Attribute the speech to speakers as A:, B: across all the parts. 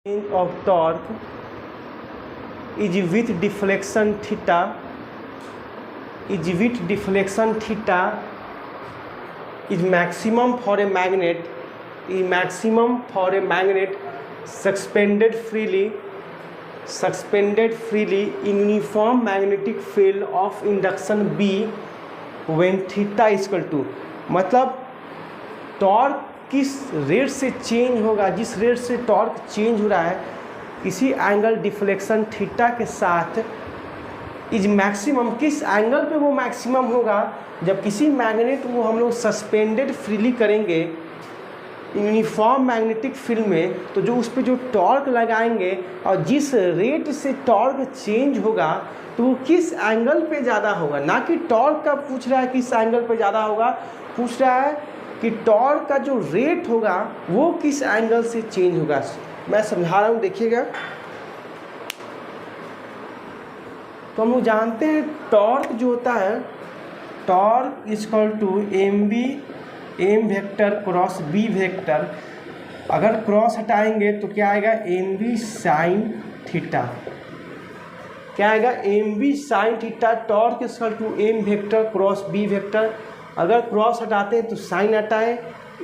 A: change of torque is with deflection theta is maximum for a magnet suspended freely in uniform magnetic field of induction B when theta is equal to, मतलब torque किस rate से change होगा, जिस rate से torque change हो रहा है किसी एंगल डिफ्लेक्शन थीटा के साथ इज मैक्सिमम, किस एंगल पे वो मैक्सिमम होगा जब किसी मैग्नेट को हम लोग सस्पेंडेड फ्रीली करेंगे यूनिफॉर्म मैग्नेटिक फील्ड में, तो जो उस पर जो टॉर्क लगाएंगे और जिस रेट से टॉर्क चेंज होगा तो वो किस एंगल पे ज़्यादा होगा। ना कि टॉर्क का पूछ रहा है किस एंगल पे ज़्यादा होगा, पूछ रहा है कि टॉर्क का जो रेट होगा वो किस एंगल से चेंज होगा। मैं समझा रहा हूँ, देखिएगा। तो हम लोग जानते हैं टॉर्क जो होता है, torque is equal to M vector cross B vector. अगर क्रॉस हटाएंगे तो क्या आएगा, एम बी साइन थीटा। क्या आएगा, M B sine theta. Torque is equal to M vector cross B vector. अगर क्रॉस हटाते हैं तो साइन हटाएं।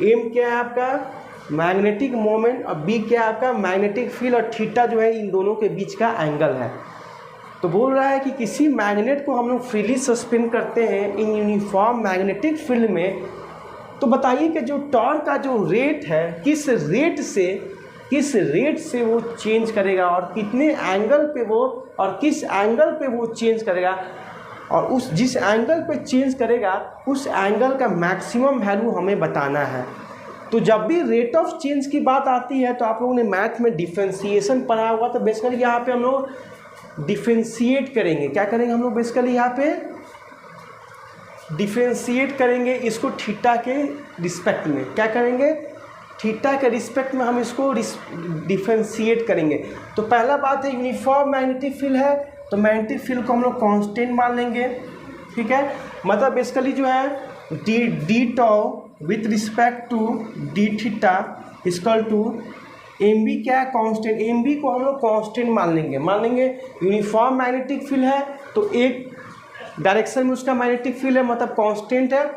A: एम क्या है आपका मैग्नेटिक मोमेंट और बी क्या है आपका मैग्नेटिक फील्ड, और थीटा जो है इन दोनों के बीच का एंगल है। तो बोल रहा है कि किसी मैग्नेट को हम लोग फ्रीली सस्पेंड करते हैं इन यूनिफॉर्म मैग्नेटिक फील्ड में, तो बताइए कि जो टॉर्क का जो रेट है किस रेट से वो चेंज करेगा और कितने एंगल पे वो और किस एंगल पे वो चेंज करेगा, और उस जिस एंगल पे चेंज करेगा उस एंगल का मैक्सिमम वैल्यू हमें बताना है। तो जब भी रेट ऑफ चेंज की बात आती है तो आप लोगों ने मैथ में डिफ्रेंशिएशन पढ़ा हुआ, तो बेसिकली यहाँ पे हम लोग डिफ्रेंशिएट करेंगे। क्या करेंगे हम लोग बेसिकली यहाँ पे डिफ्रेंशिएट करेंगे इसको थीटा के रिस्पेक्ट में। क्या करेंगे, थीटा के रिस्पेक्ट में हम इसको डिफ्रेंशिएट करेंगे। तो पहला बात है यूनिफॉर्म मैग्नेटिक फील्ड है, तो मैग्नेटिक फील्ड को हम लोग कांस्टेंट मान लेंगे। ठीक है, मतलब बेसिकली जो है D tau with respect to D theta equal to M B क्या है कांस्टेंट। एम बी को हम लोग कांस्टेंट मान लेंगे यूनिफॉर्म मैग्नेटिक फील्ड है तो एक डायरेक्शन में उसका मैग्नेटिक फील्ड है, मतलब कांस्टेंट है,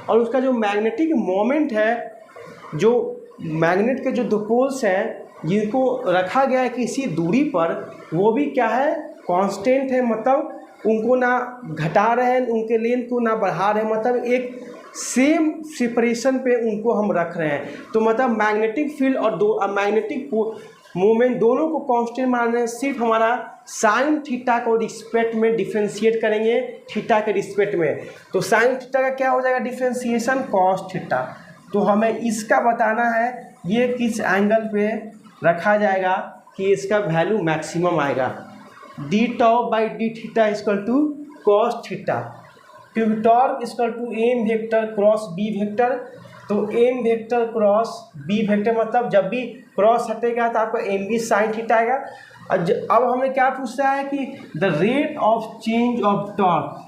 A: और उसका जो मैग्नेटिक मोमेंट है, जो मैग्नेट के जो दो पोल्स हैं जिनको रखा गया है किसी दूरी पर, वो भी क्या है कांस्टेंट है, मतलब उनको ना घटा रहे हैं, उनके लेंथ को ना बढ़ा रहे हैं, मतलब एक सेम सेपरेशन पे उनको हम रख रहे हैं। तो मतलब मैग्नेटिक फील्ड और मैग्नेटिक मोमेंट दोनों को कांस्टेंट मान रहे हैं। सिर्फ हमारा साइन थीटा को रिस्पेक्ट में डिफ्रेंशिएट करेंगे थीटा के रिस्पेक्ट में, तो साइन थीटा का क्या हो जाएगा डिफ्रेंशिएशन कॉस थीटा। तो हमें इसका बताना है ये किस एंगल पे रखा जाएगा कि इसका वैल्यू मैक्सिमम आएगा। D tau by D theta equal to cos theta, क्योंकि torque equal to M vector cross B vector. तो M vector cross B vector, मतलब जब भी क्रॉस हटेगा तो आपको एम बी साइन थीटा आएगा। अब हमें क्या पूछ रहा है कि the rate of change of torque,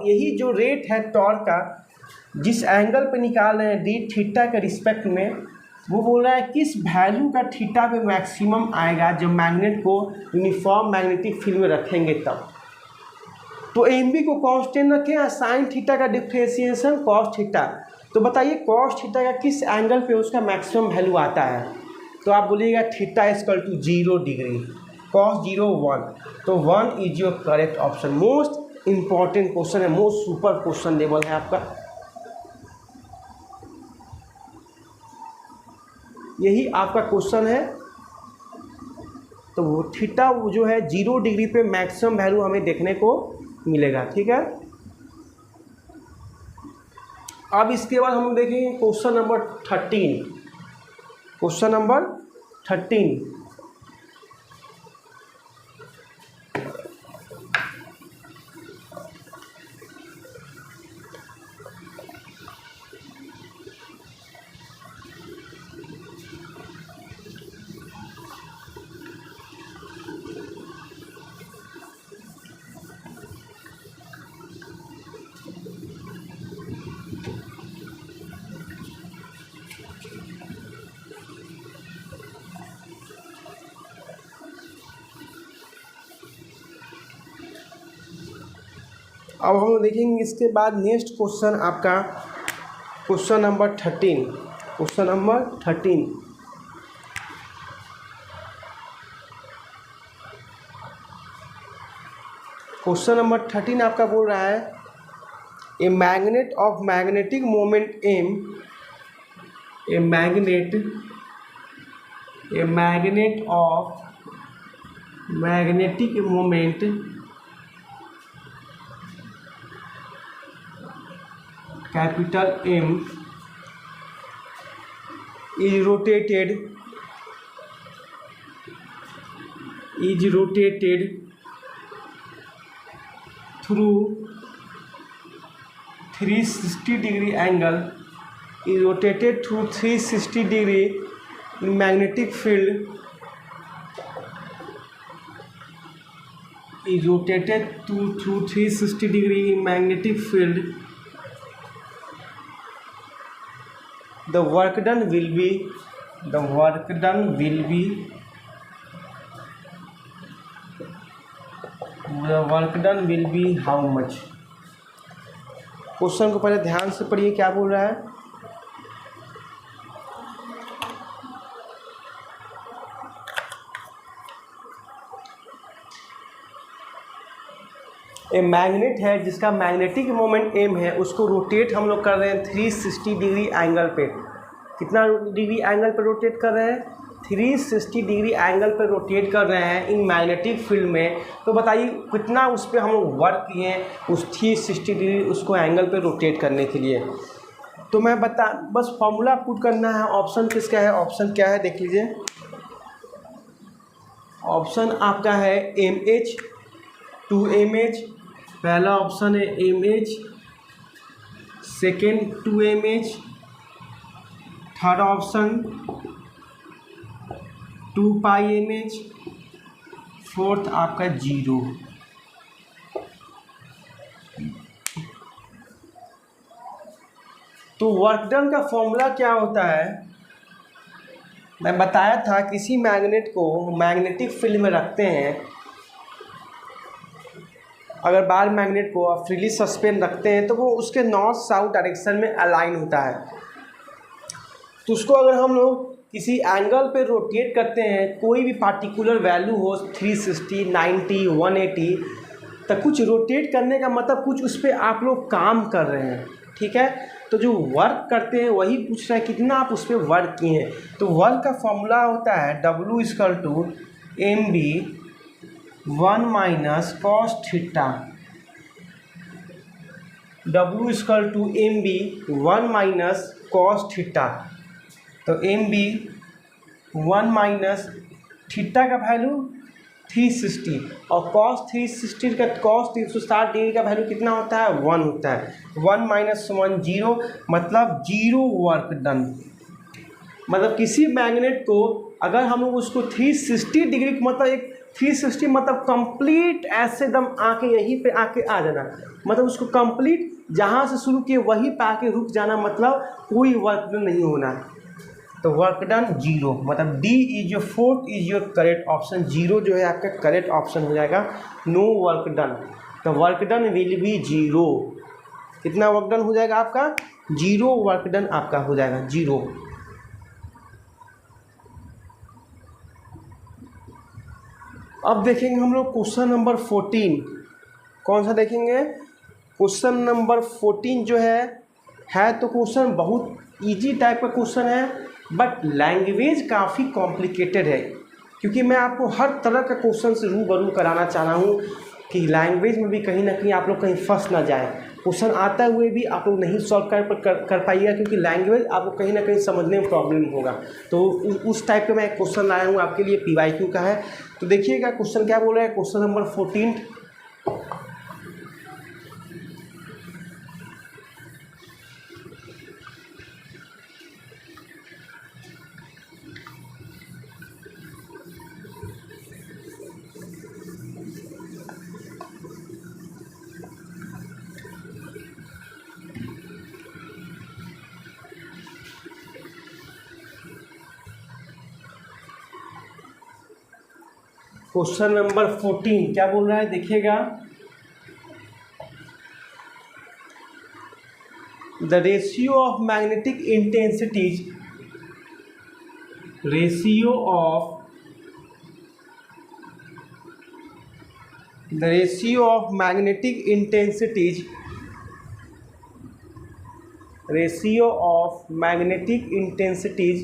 A: यही जो रेट है टॉर्क का जिस एंगल पे निकाल रहे हैं डी थीटा के रिस्पेक्ट में, वो बोल रहा है किस वैल्यू का थीटा पे मैक्सिमम आएगा जब मैग्नेट को यूनिफॉर्म मैग्नेटिक फील्ड में रखेंगे तब। तो एम बी को कांस्टेंट रखें, साइन थीटा का डिफ्रेंशिएशन कॉस थीटा। तो बताइए कॉस थीटा का किस एंगल पे उसका मैक्सिमम वैल्यू आता है, तो आप बोलिएगा theta equal to 0 degree, cos 0 1, तो 1 is your correct option. Most important question है, मोस्ट सुपर क्वेश्चन लेवल है आपका, यही आपका क्वेश्चन है। तो वो थीटा वो जो है 0 डिग्री पे मैक्सिमम वैल्यू हमें देखने को मिलेगा। ठीक है, अब इसके बाद हम देखेंगे क्वेश्चन नंबर 13। क्वेश्चन नंबर 13, अब हम देखेंगे इसके बाद नेक्स्ट क्वेश्चन आपका question number 13। Question number 13 question number 13 आपका बोल रहा है a magnet of magnetic moment M, a magnet of magnetic moment capital M is rotated through 360 degree angle, is rotated through 360 degree in magnetic field, is rotated through 360 degree in magnetic field. The work done will be how much? Question को पहले ध्यान से पढ़िए क्या बोल रहा है। A magnet है जिसका मैग्नेटिक मोमेंट एम है, उसको रोटेट हम लोग कर रहे हैं 360 डिग्री एंगल पे। कितना डिग्री एंगल पे रोटेट कर रहे हैं? 360 डिग्री एंगल पे रोटेट कर रहे हैं इन मैग्नेटिक फील्ड में। तो बताइए कितना उस पर हम लोग वर्क किए हैं उस 360 डिग्री उसको एंगल पे रोटेट करने के लिए। तो मैं बस फॉर्मूला पुट करना है। ऑप्शन किसका है? ऑप्शन क्या है देख लीजिए। ऑप्शन आपका है MH टू MH। पहला ऑप्शन है MH, second 2MH, third option 2πMH, fourth आपका 0। तो वर्क डन का फॉर्मूला क्या होता है? मैं बताया था किसी मैग्नेट को मैग्नेटिक फील्ड में रखते हैं, अगर बार मैग्नेट को आप फ्रीली सस्पेंड रखते हैं तो वो उसके नॉर्थ साउथ डायरेक्शन में अलाइन होता है। तो उसको अगर हम लोग किसी एंगल पे रोटेट करते हैं, कोई भी पार्टिकुलर वैल्यू हो 360, 90, 180, तो कुछ रोटेट करने का मतलब कुछ उस पर आप लोग काम कर रहे हैं, ठीक है। तो जो वर्क करते हैं वही पूछ रहे हैं कितना आप उस पर वर्क किए हैं। तो वर्क का फॉर्मूला होता है W=mb 1 minus cos theta. W=mb 1 minus cos theta. तो mb 1 माइनस थीटा का वैल्यू 360 और कॉस 360 का कॉस 360 डिग्री का वैल्यू कितना होता है? 1 होता है। 1 माइनस 1 0, मतलब 0 वर्क डन। मतलब किसी मैग्नेट को अगर हम लोग उसको 360 डिग्री मतलब एक 360 मतलब कंप्लीट ऐसे दम आके यहीं पे आके आ जाना, मतलब उसको कंप्लीट जहाँ से शुरू किए वहीं पे आके रुक जाना, मतलब कोई वर्क डन नहीं होना। तो वर्क डन 0, मतलब D is your fourth is your correct option. 0 जो है आपका करेक्ट ऑप्शन हो जाएगा, नो वर्क डन। तो वर्क डन विल बी 0। कितना वर्क डन हो जाएगा आपका? 0 वर्क डन आपका हो जाएगा, 0। अब देखेंगे हम लोग क्वेश्चन नंबर 14। कौन सा देखेंगे? क्वेश्चन नंबर 14 जो है तो क्वेश्चन बहुत इजी टाइप का क्वेश्चन है, बट लैंग्वेज काफ़ी कॉम्प्लिकेटेड है, क्योंकि मैं आपको हर तरह का क्वेश्चन से रूबरू कराना चाह रहा हूँ कि लैंग्वेज में भी कहीं ना कहीं आप लोग कहीं फंस ना जाए। क्वेश्चन आता हुए भी आप लोग नहीं सॉल्व कर पाइएगा, क्योंकि लैंग्वेज आपको कहीं ना कहीं समझने में प्रॉब्लम होगा। तो उस टाइप का मैं क्वेश्चन लाया हूँ आपके लिए, PYQ का है। तो देखिएगा क्वेश्चन क्या बोल रहा है। क्वेश्चन नंबर 14, क्वेश्चन नंबर 14 क्या बोल रहा है देखिएगा। The ratio of magnetic intensities, ratio of magnetic intensities, ratio of magnetic intensities,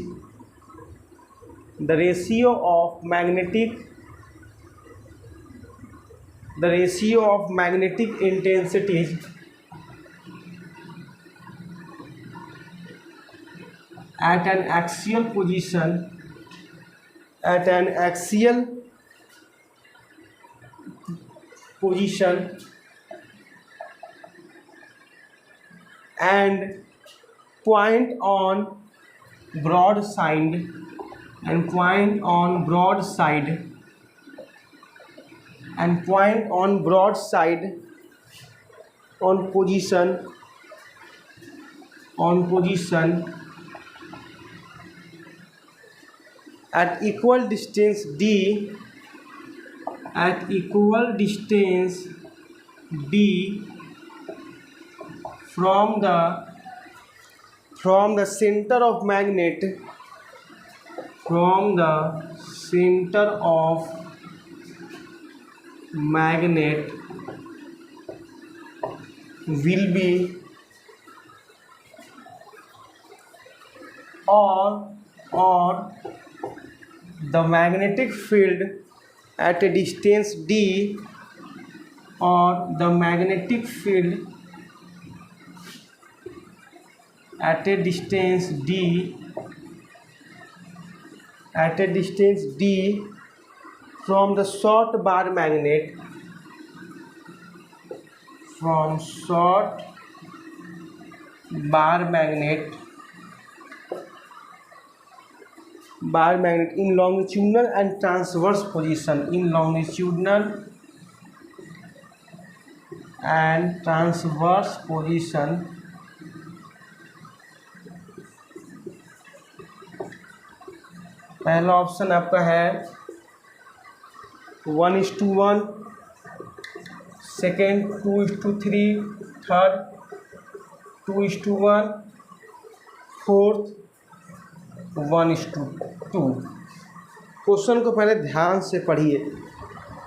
A: the ratio of magnetic intensities at an axial position, and point on broad side on position at equal distance d, from the center of magnet, will be or the magnetic field at a distance d, or the magnetic field at a distance d from the short bar magnet, in longitudinal and transverse position, पहला option आपका है 1:1, second 2:3, third 2:1, fourth 1:2। Question को पहले ध्यान से पढ़िए।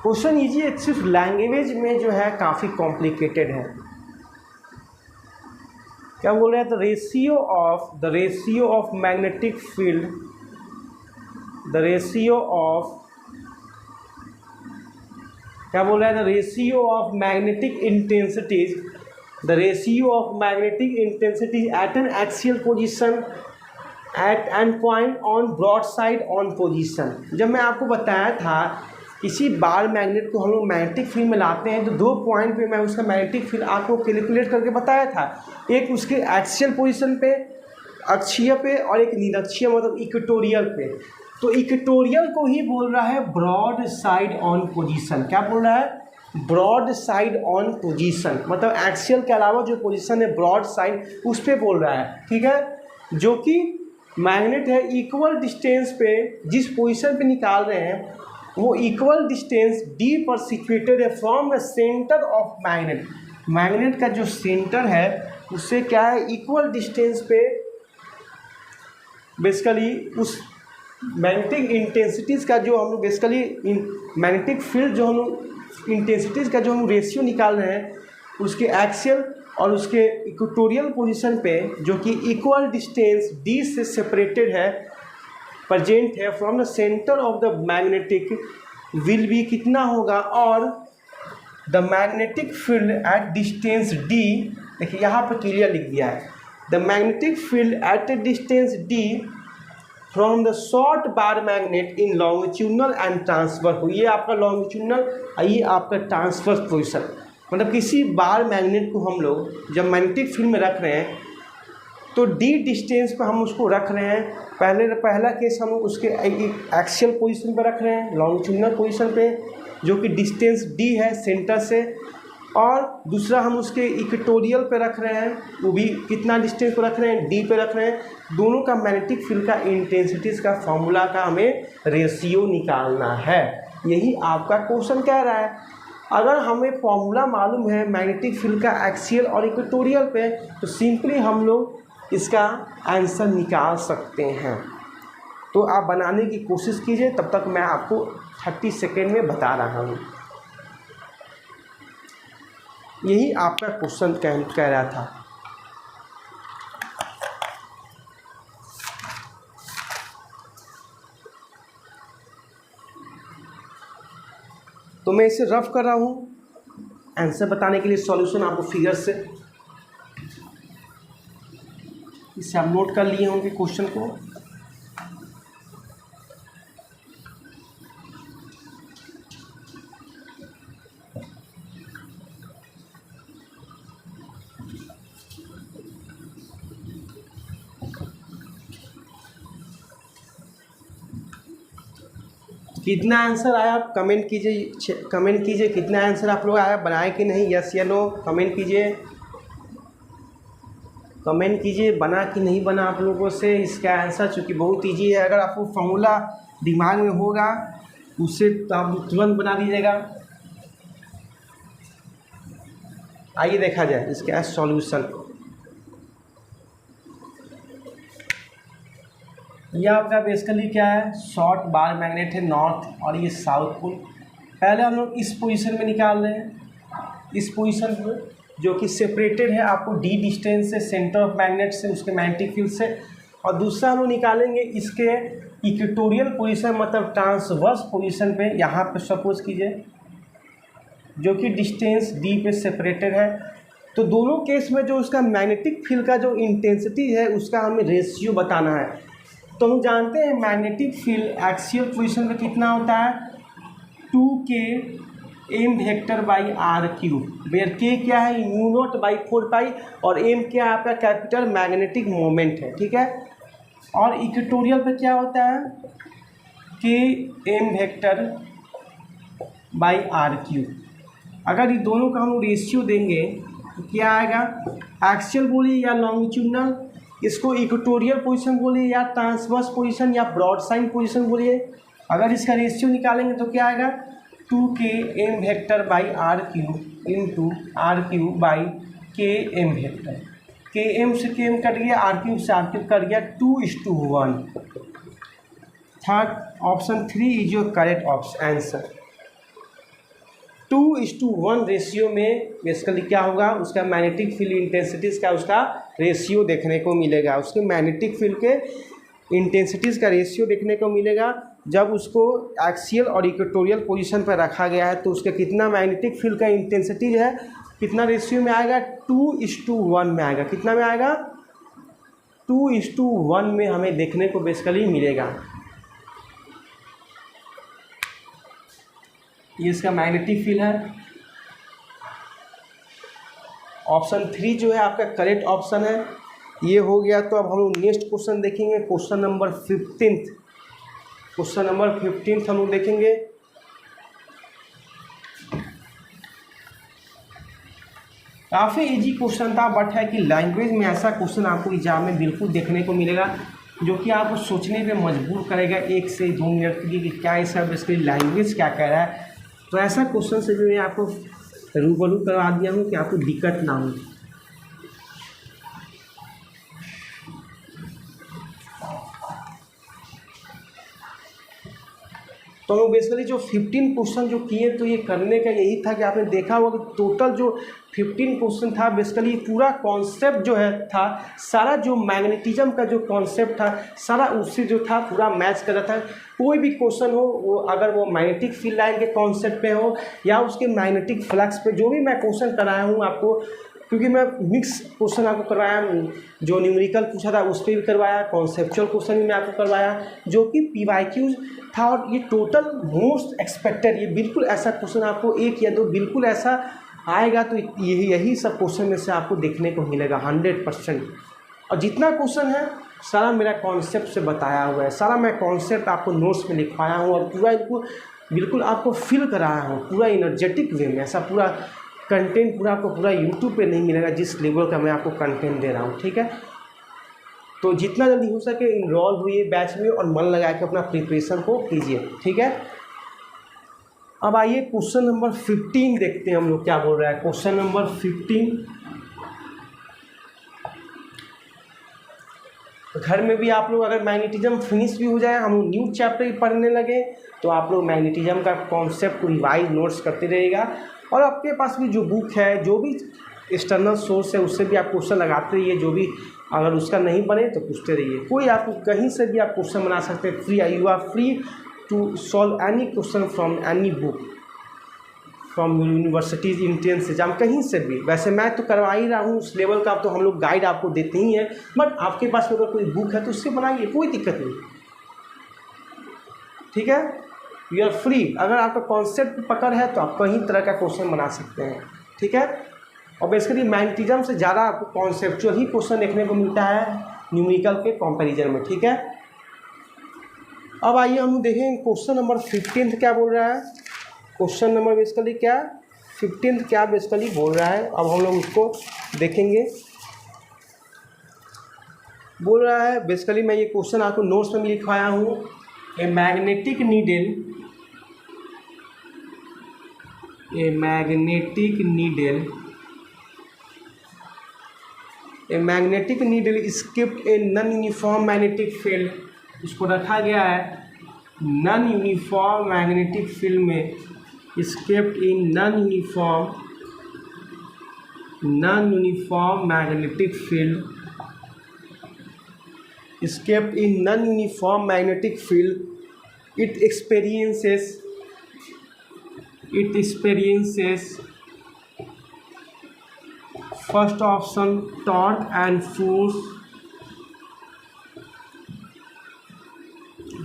A: Question easy है, सिर्फ लैंग्वेज में जो है काफ़ी कॉम्प्लिकेटेड है। क्या बोल रहे हैं? The ratio of magnetic field, the ratio of magnetic intensities at an axial position at an point on broad side on position. जब मैं आपको बताया था किसी बार मैग्नेट को हम लोग मैग्नेटिक फील्ड में लाते हैं तो 2 पॉइंट पे मैं उसका मैग्नेटिक फील्ड आपको कैलकुलेट करके बताया था। एक उसके एक्सियल पोजीशन पे, अक्षीय पे, और एक निरक्षीय मतलब इक्वेटोरियल पे। तो इक्वेटोरियल को ही बोल रहा है ब्रॉड साइड ऑन पोजीशन। क्या बोल रहा है? ब्रॉड साइड ऑन पोजीशन, मतलब एक्सियल के अलावा जो पोजीशन है ब्रॉड साइड, उस पर बोल रहा है। ठीक है, जो कि मैग्नेट है इक्वल डिस्टेंस पे, जिस पोजीशन पे निकाल रहे हैं वो इक्वल डिस्टेंस डी पर सिचुएटेड है from the centre of magnet. Magnet का जो सेंटर है उससे क्या है, इक्वल डिस्टेंस पे बेसिकली उस मैग्नेटिक इंटेंसिटीज़ का जो हम लोग बेसिकली मैग्नेटिक फील्ड जो हम इंटेंसिटीज़ का जो हम रेशियो निकाल रहे हैं उसके एक्सियल और उसके इक्वेटोरियल पोजीशन पे, जो कि इक्वल डिस्टेंस डी से सेपरेटेड है, प्रेजेंट है from the centre of the magnetic, will be कितना होगा, और the magnetic field at distance D. देखिए यहाँ पर क्लियर लिख दिया है, the magnetic field at A distance D from the short bar magnet in longitudinal and transverse. ये आपका लॉन्गिट्यूडनल, ये आपका ट्रांसवर्स पोजीशन, मतलब किसी बार मैग्नेट को हम लोग जब मैग्नेटिक फील्ड में रख रहे हैं तो डी डिस्टेंस पर हम उसको रख रहे हैं। पहला केस हम उसके एक्सियल पोजीशन पर रख रहे हैं, लॉन्गिट्यूडनल पोजीशन पे, जो कि डिस्टेंस डी है सेंटर से, और दूसरा हम उसके इक्वेटोरियल पे रख रहे हैं, वो भी कितना डिस्टेंस पे रख रहे हैं, डी पे रख रहे हैं। दोनों का मैग्नेटिक फील्ड का इंटेंसिटीज़ का फॉर्मूला का हमें रेशियो निकालना है। यही आपका क्वेश्चन कह रहा है। अगर हमें फॉर्मूला मालूम है मैग्नेटिक फील्ड का एक्सियल और इक्वेटोरियल पे, तो सिंपली हम लोग इसका आंसर निकाल सकते हैं। तो आप बनाने की कोशिश कीजिए, तब तक मैं आपको 30 सेकेंड में बता रहा हूँ। यही आपका क्वेश्चन कह रहा था। तो मैं इसे रफ कर रहा हूँ आंसर बताने के लिए। सॉल्यूशन आपको फिगर से इसे आप नोट कर लिए होंगे क्वेश्चन को। कितना आंसर आया आप कमेंट कीजिए कितना आंसर आप लोग आया, बनाए कि नहीं, यस या नो कमेंट कीजिए बना कि नहीं बना आप लोगों से इसका आंसर। चूँकि बहुत ईजी है, अगर आपको फॉर्मूला दिमाग में होगा उससे तो आप तुरंत बना दीजिएगा। आइए देखा जाए इसका सॉल्यूशन। यह आपका बेसिकली क्या है, शॉर्ट बार मैग्नेट है नॉर्थ और ये साउथ पोल। पहले हम लोग इस पोजीशन में निकाल रहे हैं, इस पोजीशन में जो कि सेपरेटेड है आपको डी डिस्टेंस से सेंटर ऑफ मैग्नेट से, उसके मैग्नेटिक फील्ड से। और दूसरा हम लोग निकालेंगे इसके इक्वेटोरियल पोजीशन मतलब ट्रांसवर्स पोजीशन पे, यहाँ पे सपोज कीजिए जो कि डिस्टेंस डी पे सेपरेटेड है। तो दोनों केस में जो उसका मैग्नेटिक फील्ड का जो इंटेंसिटी है उसका हमें रेशियो बताना है। तो हम जानते हैं मैग्नेटिक फील्ड एक्सियल पोजीशन में कितना होता है, 2k m vector by R cube, where k क्या है u0/4 और m क्या है आपका कैपिटल मैग्नेटिक मोमेंट है, ठीक है। और इक्वेटोरियल पे क्या होता है k m vector by R cube. अगर ये दोनों का हम रेशियो देंगे तो क्या आएगा, एक्सियल बोलिए या लॉन्गिट्यूडनल, इसको इक्वेटोरियल पोजीशन बोलिए या ट्रांसवर्स पोजीशन या ब्रॉड साइन पोजीशन बोलिए। अगर इसका रेशियो निकालेंगे तो क्या आएगा, 2k m vector by R cube into R cube by k m vector. k m से k m कट गया, आर क्यूब से आर क्यूब कट गया, 2:1। Third option 3 is your correct option answer. 2:1 ratio में basically क्या होगा, उसका magnetic field intensities का उसका रेशियो देखने को मिलेगा, उसके मैग्नेटिक फील्ड के इंटेंसिटीज़ का रेशियो देखने को मिलेगा। जब उसको एक्सियल और इक्वेटोरियल पोजीशन पर रखा गया है तो उसका कितना मैग्नेटिक फील्ड का इंटेंसिटी है कितना रेशियो में आएगा, 2:1 में आएगा। कितना में आएगा, 2:1 में हमें देखने को बेसिकली मिलेगा। ये इसका मैग्नेटिक फील्ड है। ऑप्शन 3 जो है आपका करेक्ट ऑप्शन है। ये हो गया, तो अब हम लोग नेक्स्ट क्वेश्चन देखेंगे, क्वेश्चन नंबर 15। क्वेश्चन नंबर 15 हम लोग देखेंगे। काफ़ी इजी क्वेश्चन था, बट है कि लैंग्वेज में ऐसा क्वेश्चन आपको एग्जाम में बिल्कुल देखने को मिलेगा जो कि आपको सोचने पे मजबूर करेगा 1 से 2 मिनट के लिए कि क्या इसका बेसिकली लैंग्वेज क्या कह रहा है। तो ऐसा क्वेश्चन से भी मैं आपको रूबरू करवा दिया हूँ कि आपको दिक्कत ना हो। तो हम बेसिकली जो 15 क्वेश्चन जो किए, तो ये करने का यही था कि आपने देखा होगा कि टोटल जो 15 क्वेश्चन था बेसिकली पूरा कॉन्सेप्ट जो है था सारा, जो मैग्नेटिज्म का जो कॉन्सेप्ट था सारा उससे जो था पूरा मैच कर रहा था। कोई भी क्वेश्चन हो वो, अगर वो मैग्नेटिक फील्ड लाइन के कॉन्सेप्ट पे हो या उसके मैग्नेटिक फ्लक्स पे, जो भी मैं क्वेश्चन कराया हूँ आपको, क्योंकि मैं मिक्स क्वेश्चन आपको करवाया, जो न्यूमेरिकल पूछा था उस पर भी करवाया, कॉन्सेप्चुअल क्वेश्चन भी मैं आपको करवाया जो कि PYQ था। और ये टोटल मोस्ट एक्सपेक्टेड, ये बिल्कुल ऐसा क्वेश्चन आपको 1 या 2 बिल्कुल ऐसा आएगा, तो यही सब क्वेश्चन में से आपको देखने को मिलेगा 100%। और जितना क्वेश्चन है सारा मेरा कॉन्सेप्ट से बताया हुआ है, सारा मैं कॉन्सेप्ट आपको नोट्स में लिखवाया हूँ और पूरा इनको बिल्कुल आपको फील कराया हूँ पूरा इनर्जेटिक वे में। ऐसा पूरा कंटेंट पूरा आपको पूरा यूट्यूब पे नहीं मिलेगा जिस लेवल का मैं आपको कंटेंट दे रहा हूँ, ठीक है। तो जितना जल्दी हो सके इनरोल हुई बैच में और मन लगा के अपना प्रिपरेशन को कीजिए, ठीक है। अब आइए क्वेश्चन नंबर 15 देखते हैं हम लोग क्या बोल रहा है। क्वेश्चन नंबर 15, घर में भी आप लोग अगर मैग्नेटिज्म फिनिश भी हो जाए, हम न्यू चैप्टर ही पढ़ने लगे, तो आप लोग मैग्नेटिज्म का कॉन्सेप्ट रिवाइज नोट्स करते रहेगा। और आपके पास भी जो बुक है, जो भी एक्सटर्नल सोर्स है, उससे भी आप क्वेश्चन लगाते रहिए। जो भी अगर उसका नहीं बने तो पूछते रहिए। कोई आपको कहीं से भी आप क्वेश्चन बना सकते हैं। Free, you are free to solve any question from any book, from universities, entrance exam, कहीं से भी। वैसे मैं तो करवा ही रहा हूँ उस लेवल का, तो हम लोग गाइड आपको देते ही हैं। बट आपके पास अगर कोई बुक है तो उससे बनाइए, कोई दिक्कत नहीं, ठीक है। You are free. अगर आपका कॉन्सेप्ट पकड़ है तो आप कहीं तरह का क्वेश्चन बना सकते हैं, ठीक है। और बेसिकली मैग्नेटिज्म से ज़्यादा आपको कॉन्सेप्चुअल ही क्वेश्चन देखने को मिलता है न्यूमेरिकल के कंपैरिजन में, ठीक है। अब आइए हम देखें क्वेश्चन नंबर 15 क्या बोल रहा है। क्वेश्चन नंबर बेसिकली क्या 15 क्या बेसिकली बोल रहा है, अब हम लोग उसको देखेंगे। बोल रहा है बेसिकली, मैं ये क्वेश्चन आपको नोट्स में भी लिखवाया हूँ। A magnetic needle, a magnetic needle, a magnetic needle skipped a non uniform magnetic field. इसको रखा गया है नॉन यूनिफॉर्म मैग्नेटिक फील्ड में, skipped in non uniform magnetic field, escaped in non-uniform magnetic field. It experiences first option torque and force,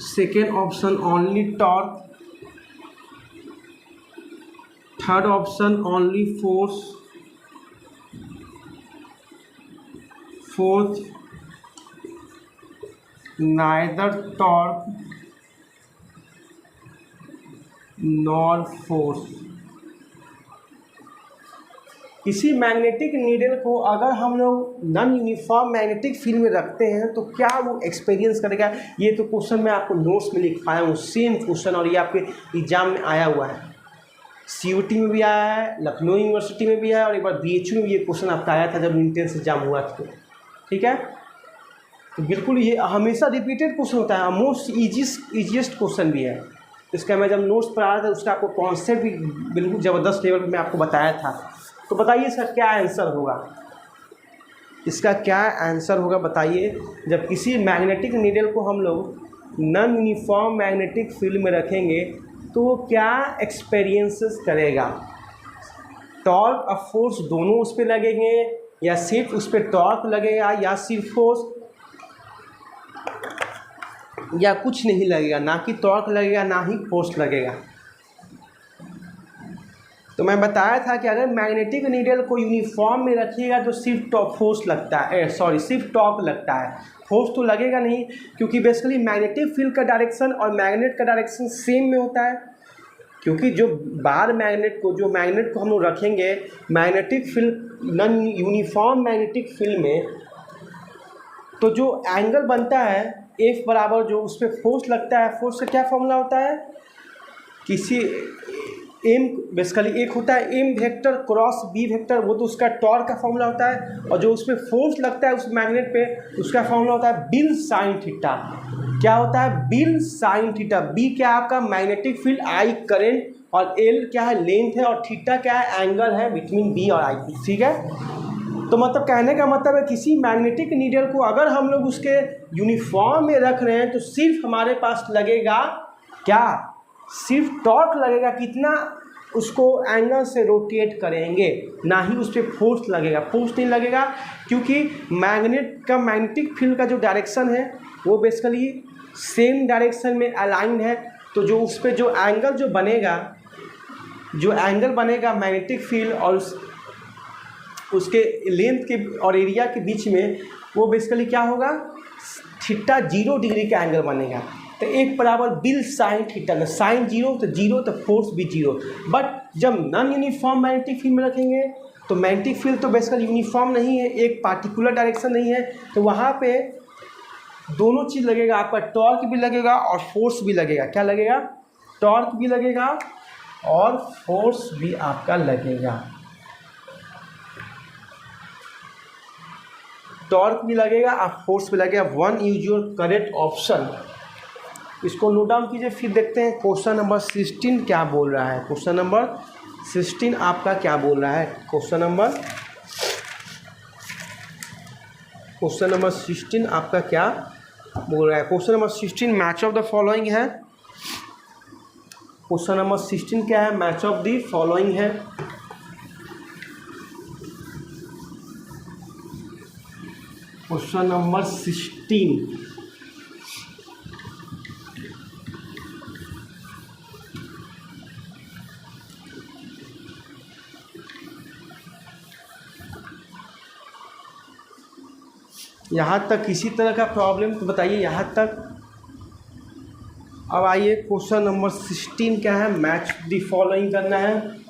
A: second option only torque, third option only force, fourth neither torque nor force। किसी magnetic needle को अगर हम लोग non uniform magnetic field में रखते हैं तो क्या वो एक्सपीरियंस करेगा। ये तो क्वेश्चन मैं आपको नोट्स में लिखवाया हूँ, सेम क्वेश्चन, और ये आपके एग्जाम में आया हुआ है। CUT में भी आया है, लखनऊ यूनिवर्सिटी में भी है, और एक बार BHU में भी ये क्वेश्चन आपका आया था जब इंट्रेंस एग्जाम हुआ था, ठीक है। तो बिल्कुल ये हमेशा रिपीटेड क्वेश्चन होता है, मोस्ट ईजीएस्ट क्वेश्चन भी है। इसका मैं जब नोट्स पर आ रहा था उसका आपको कॉन्सेप्ट भी बिल्कुल ज़बरदस्त लेवल पर मैं आपको बताया था। तो बताइए इसका क्या आंसर होगा, इसका क्या आंसर होगा बताइए। जब किसी मैग्नेटिक नीडल को हम लोग नॉन यूनिफॉर्म मैग्नेटिक फील्ड में रखेंगे तो वो क्या एक्सपीरियंसेस करेगा। टॉर्क और फोर्स दोनों उस पर लगेंगे, या सिर्फ उस पर टॉर्क लगेगा, या सिर्फ फोर्स, या कुछ नहीं लगेगा, ना कि टॉर्क लगेगा ना ही फोर्स लगेगा। तो मैं बताया था कि अगर मैग्नेटिक नीडल को यूनिफॉर्म में रखिएगा तो सिर्फ फोर्स लगता है, सिर्फ टॉर्क लगता है, फोर्स तो लगेगा नहीं, क्योंकि बेसिकली मैग्नेटिक फील्ड का डायरेक्शन और मैग्नेट का डायरेक्शन सेम में होता है। क्योंकि जो बार मैग्नेट को हम लोग रखेंगे magnetic field non uniform magnetic field में, तो जो एंगल बनता है F बराबर जो उस पर फोर्स लगता है, फोर्स का क्या फॉर्मूला होता है, किसी एम बेसिकली एक होता है M vector cross B vector, वो तो उसका टॉर्क का फॉर्मूला होता है, और जो उस पर फोर्स लगता है उस मैग्नेट पे उसका फॉर्मूला होता है बिल साइन थीटा। क्या होता है, बिल साइन थीटा। बी क्या है आपका मैग्नेटिक फील्ड, आई करंट, और एल क्या है लेंथ है, और थीटा क्या है एंगल है बिटवीन बी और आई, ठीक है। तो मतलब कहने का मतलब है किसी मैग्नेटिक नीडल को अगर हम लोग उसके यूनिफॉर्म में रख रहे हैं तो सिर्फ हमारे पास लगेगा क्या, सिर्फ टॉर्क लगेगा, कितना उसको एंगल से रोटेट करेंगे, ना ही उस पर फोर्स लगेगा। फोर्स नहीं लगेगा क्योंकि मैग्नेटिक फील्ड का जो डायरेक्शन है वो बेसिकली सेम डायरेक्शन में अलाइंड है। तो जो उस पर जो एंगल बनेगा मैग्नेटिक फील्ड और उसके लेंथ के और एरिया के बीच में, वो बेसिकली क्या होगा, थीटा 0 डिग्री का एंगल बनेगा। तो एक बराबर बिल साइन थीटा, ना साइन 0 तो 0 तो फोर्स भी 0। बट जब नॉन यूनिफॉर्म मैग्नेटिक फील्ड में रखेंगे तो मैग्नेटिक फील्ड तो बेसिकली यूनिफॉर्म नहीं है, एक पार्टिकुलर डायरेक्शन नहीं है, तो वहाँ पे दोनों चीज़ लगेगा, आपका टॉर्क भी लगेगा और फोर्स भी लगेगा। क्या लगेगा, टॉर्क भी लगेगा और फोर्स भी आपका लगेगा, टॉर्क भी लगेगा और फोर्स भी लगेगा। 1 इज योर करेक्ट ऑप्शन। इसको नोट डाउन कीजिए, फिर देखते हैं क्वेश्चन नंबर 16 क्या बोल रहा है। क्वेश्चन नंबर 16 आपका क्या बोल रहा है। क्वेश्चन नंबर 16 आपका क्या बोल रहा है। Question number 16 match of the following है। क्वेश्चन नंबर 16 क्या है, मैच ऑफ द फॉलोइंग है। क्वेश्चन नंबर 16 यहाँ तक किसी तरह का प्रॉब्लम तो बताइए यहाँ तक। अब आइए क्वेश्चन नंबर 16 क्या है, मैच द फॉलोइंग करना है।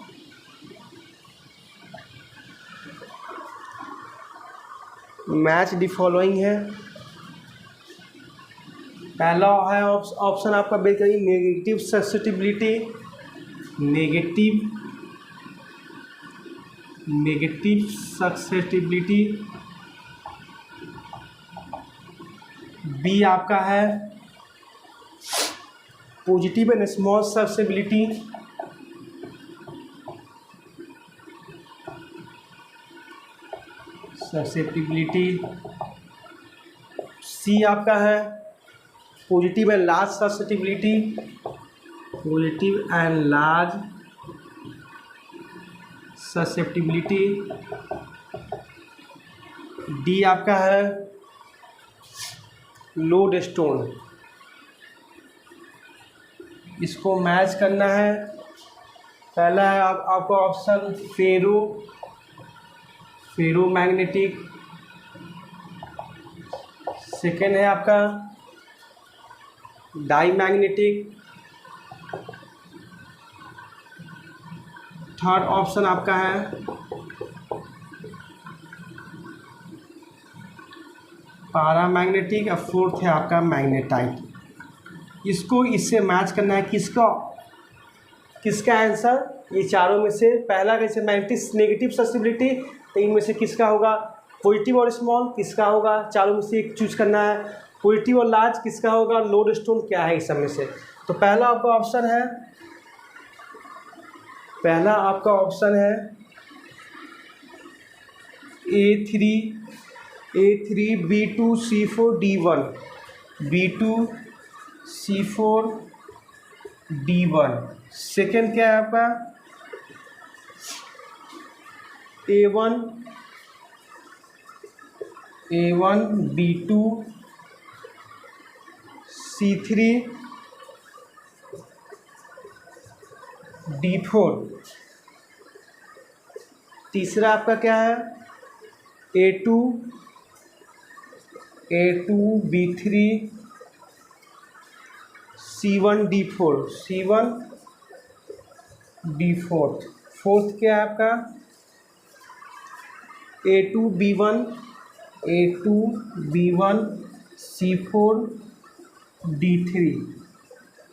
A: मैच द फॉलोइंग है। पहला है ऑप्शन आपका basically negative susceptibility, negative susceptibility. B आपका है positive and small susceptibility. C आपका है positive and large susceptibility, positive and large susceptibility. D आपका है लोड स्टोन। इसको मैच करना है। पहला है आपका ऑप्शन फेरो मैग्नेटिक। सेकेंड है आपका डाई मैग्नेटिक। थर्ड ऑप्शन आपका है पैरामैग्नेटिक और फोर्थ है आपका मैग्नेटाइट। इसको इससे मैच करना है। किसका आंसर ये चारों में से पहला कैसे मैग्नेटिक नेगेटिव ससेप्टिबिलिटी, तो इनमें से किसका होगा पॉजिटिव और स्मॉल, किसका होगा चारों में से एक चूज करना है। पॉजिटिव और लार्ज किसका होगा, लोड स्टोन क्या है इस सब में से। तो पहला आपका ऑप्शन है, पहला आपका ऑप्शन है A3 B2 C4 D1, B2 C4 D1। Second क्या है आपका A1 B2 C3 D4। तीसरा आपका क्या है A2 B3 C1 D4। Fourth क्या है आपका A2 B1 C4 D3।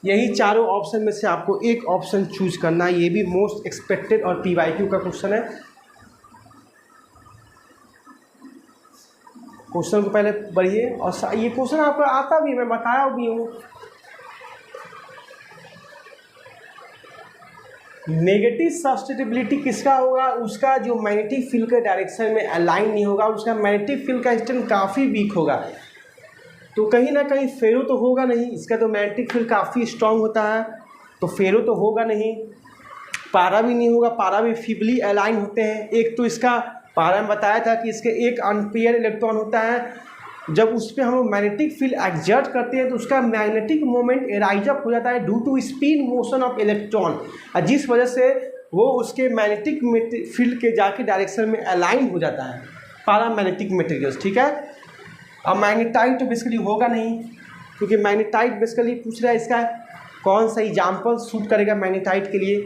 A: यही चारों ऑप्शन में से आपको एक ऑप्शन चूज करना है। ये भी मोस्ट एक्सपेक्टेड और PYQ का क्वेश्चन है। क्वेश्चन को पहले पढ़िए और ये क्वेश्चन आपको आता भी, मैं बताया भी हूँ। नेगेटिव सब्स्टिट्यूबिलिटी किसका होगा, उसका जो मैग्नेटिक फील्ड के डायरेक्शन में अलाइन नहीं होगा, उसका मैग्नेटिक फील्ड का स्ट्रेंथ काफ़ी वीक होगा। तो कहीं ना कहीं फेरो तो होगा नहीं, इसका तो मैग्नेटिक फील्ड काफ़ी स्ट्रांग होता है, तो फेरो तो होगा नहीं। पारा भी नहीं होगा, पारा भी फीबली अलाइन होते हैं। एक तो इसका पारा में बताया था कि इसके एक अनपेयर इलेक्ट्रॉन होता है, जब उस पर हम मैग्नेटिक फील्ड एक्सर्ट करते हैं तो उसका मैग्नेटिक मोमेंट राइज अप हो जाता है due to spin motion of electron, और जिस वजह से वो उसके मैग्नेटिक फील्ड के जाके डायरेक्शन में अलाइन हो जाता है पैरामैग्नेटिक मटेरियल्स। ठीक है, अब मैग्नेटाइट तो बेसिकली होगा नहीं, क्योंकि मैग्नेटाइट बेसिकली पूछ रहा है इसका कौन सा एग्जाम्पल सूट करेगा मैग्नेटाइट के लिए।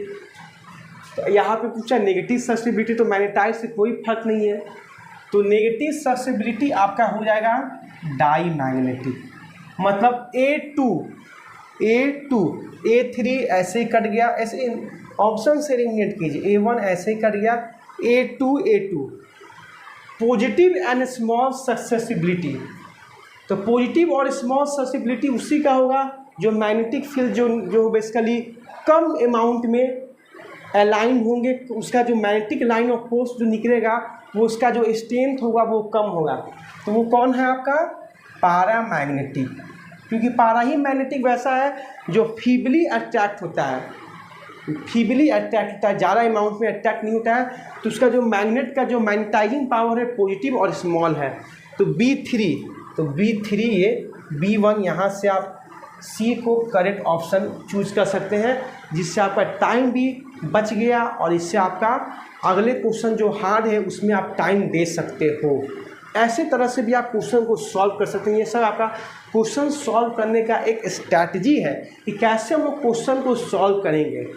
A: तो यहाँ पे पूछा नेगेटिव ससेप्टिबिलिटी, तो मैग्नेटाइट से कोई फर्क नहीं है, तो नेगेटिव ससेप्टिबिलिटी आपका हो जाएगा डाई मैग्नेटिक। मतलब A2 A2 A3 ऐसे ही कट गया, ऐसे ऑप्शन से एलिमिनेट कीजिए। A1 ऐसे ही कट गया, A2 positive and small susceptibility. तो पॉजिटिव और स्मॉल सक्सेसिबिलिटी उसी का होगा जो मैग्नेटिक फील्ड जो बेसिकली कम अमाउंट में अलाइन होंगे, उसका जो मैग्नेटिक लाइन ऑफ फोर्स जो निकलेगा वो उसका जो स्ट्रेंथ होगा वो कम होगा। तो वो कौन है आपका? पैरामैग्नेटिक, क्योंकि पारा ही मैग्नेटिक वैसा है जो फीबली अट्रैक्ट होता है, फीबली अट्रैक्ट होता है, ज़्यादा अमाउंट में अट्रैक्ट नहीं होता है। तो उसका जो मैग्नेट का जो मैग्नेटाइजिंग पावर है पॉजिटिव और स्मॉल है। तो B3 ये B1 यहाँ से आप सी को करेक्ट ऑप्शन चूज कर सकते हैं, जिससे आपका टाइम भी बच गया और इससे आपका अगले क्वेश्चन जो हार्ड है उसमें आप टाइम दे सकते हो। ऐसे तरह से भी आप क्वेश्चन को सॉल्व कर सकते हैं। ये सब आपका क्वेश्चन सॉल्व करने का एक स्ट्रैटेजी है कि कैसे हम लोग क्वेश्चन को सॉल्व करेंगे,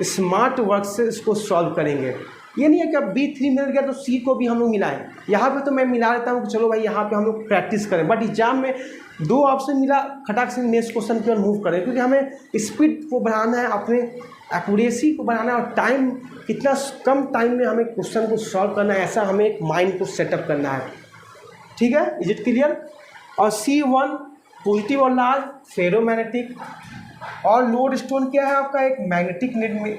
A: स्मार्ट वर्क से इसको सॉल्व करेंगे। ये नहीं है कि अब B3 मिल गया तो C को भी हम लोग मिलाएं। यहाँ पे तो मैं मिला लेता हूँ कि चलो भाई यहाँ पे हम लोग प्रैक्टिस करें, बट एग्जाम में 2 ऑप्शन मिला, खटाक से नेक्स्ट क्वेश्चन की ओर मूव करें, क्योंकि हमें स्पीड को बढ़ाना है, अपने एक्यूरेसी को बढ़ाना है और टाइम कितना कम टाइम में हमें क्वेश्चन को सॉल्व करना है, ऐसा हमें एक माइंड को सेटअप करना है। ठीक है, इज इट क्लियर? और C1 पॉजिटिव और लार्ज फेरोमैग्नेटिक, और लोड स्टोन क्या है आपका? एक मैग्नेटिक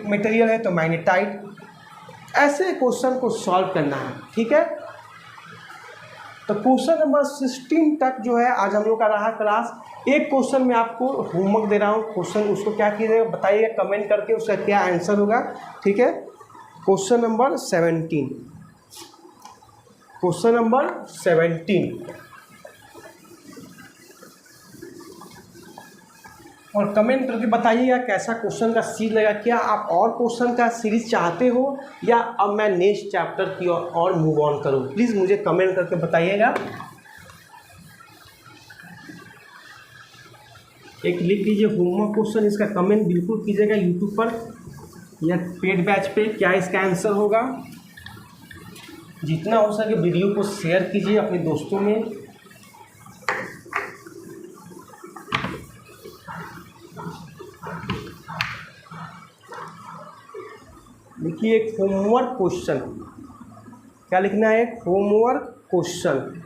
A: मटेरियल है तो मैग्नेटाइट। ऐसे क्वेश्चन को सॉल्व करना है। ठीक है, तो क्वेश्चन नंबर 16 तक जो है आज हम लोग का रहा क्लास। एक क्वेश्चन में आपको होमवर्क दे रहा हूँ, क्वेश्चन उसको क्या कीजिएगा बताइएगा कमेंट करके, उसका क्या आंसर होगा। ठीक है, क्वेश्चन नंबर 17, क्वेश्चन नंबर 17, और कमेंट करके बताइएगा कैसा क्वेश्चन का सीरीज लगा। क्या आप और क्वेश्चन का सीरीज चाहते हो या अब मैं नेक्स्ट चैप्टर की और मूव ऑन करूं? प्लीज़ मुझे कमेंट करके बताइएगा। एक लिख लीजिए होमवर्क क्वेश्चन, इसका कमेंट बिल्कुल कीजिएगा यूट्यूब पर या पेड बैच पे, क्या इसका आंसर होगा। जितना हो सके वीडियो को शेयर कीजिए अपने दोस्तों में। देखिए एक होमवर्क क्वेश्चन, क्या लिखना है? एक होमवर्क क्वेश्चन,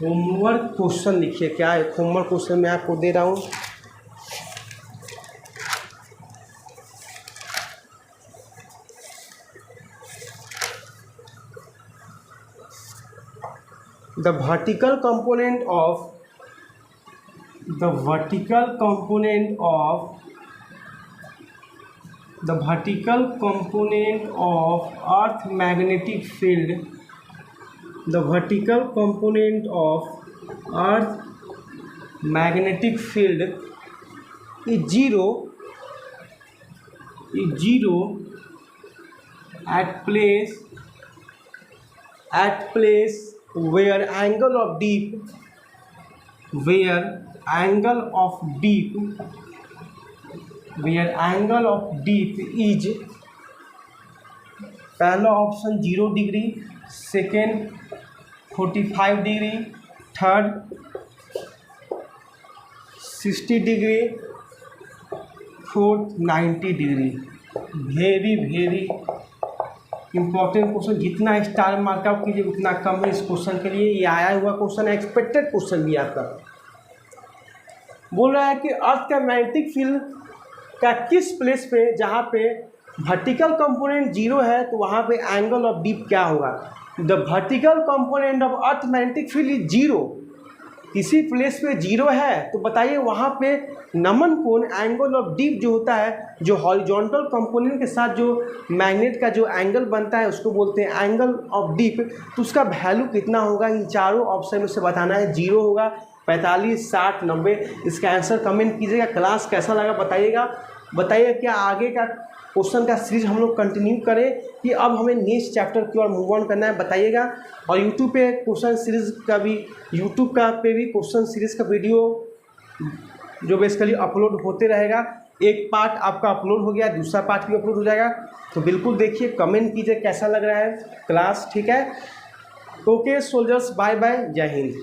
A: होमवर्क क्वेश्चन लिखिए। क्या है होमवर्क क्वेश्चन मैं आपको दे रहा हूँ? The vertical component of earth magnetic field, the vertical component of earth magnetic field is zero at place where angle of deep is, पहला option 0 degree, second 45 degree, third 60 degree, fourth 90 degree. Very important question, जितना star मार्कआउट कीजिए उतना कम है इस question के लिए। ये आया हुआ क्वेश्चन है, एक्सपेक्टेड क्वेश्चन भी आपका। बोल रहा है कि अर्थ का मैग्नेटिक फील्ड का किस प्लेस पे, जहाँ पे वर्टिकल कंपोनेंट 0 है तो वहाँ पे एंगल ऑफ डीप क्या होगा। The vertical component of earth magnetic field is 0, किसी प्लेस पे 0 है तो बताइए वहाँ पे नमन कोण, एंगल ऑफ डीप जो होता है, जो हॉरिजॉन्टल कंपोनेंट के साथ जो मैग्नेट का जो एंगल बनता है उसको बोलते हैं एंगल ऑफ डीप। तो उसका वैल्यू कितना होगा, इन चारों ऑप्शन में से बताना है। 0 होगा, 45, 60, 90। इसका आंसर कमेंट कीजिएगा। क्लास कैसा लगा बताइए क्या आगे का क्वेश्चन का सीरीज हम लोग कंटिन्यू करें कि अब हमें नेक्स्ट चैप्टर की ओर मूव ऑन करना है, बताइएगा। और यूट्यूब पे क्वेश्चन सीरीज का भी, यूट्यूब का पे भी क्वेश्चन सीरीज का वीडियो जो बेसिकली अपलोड होते रहेगा। एक पार्ट आपका अपलोड हो गया, दूसरा पार्ट भी अपलोड हो जाएगा, तो बिल्कुल देखिए, कमेंट कीजिए कैसा लग रहा है क्लास। ठीक है, ओके सोल्जर्स, बाय बाय, जय हिंद।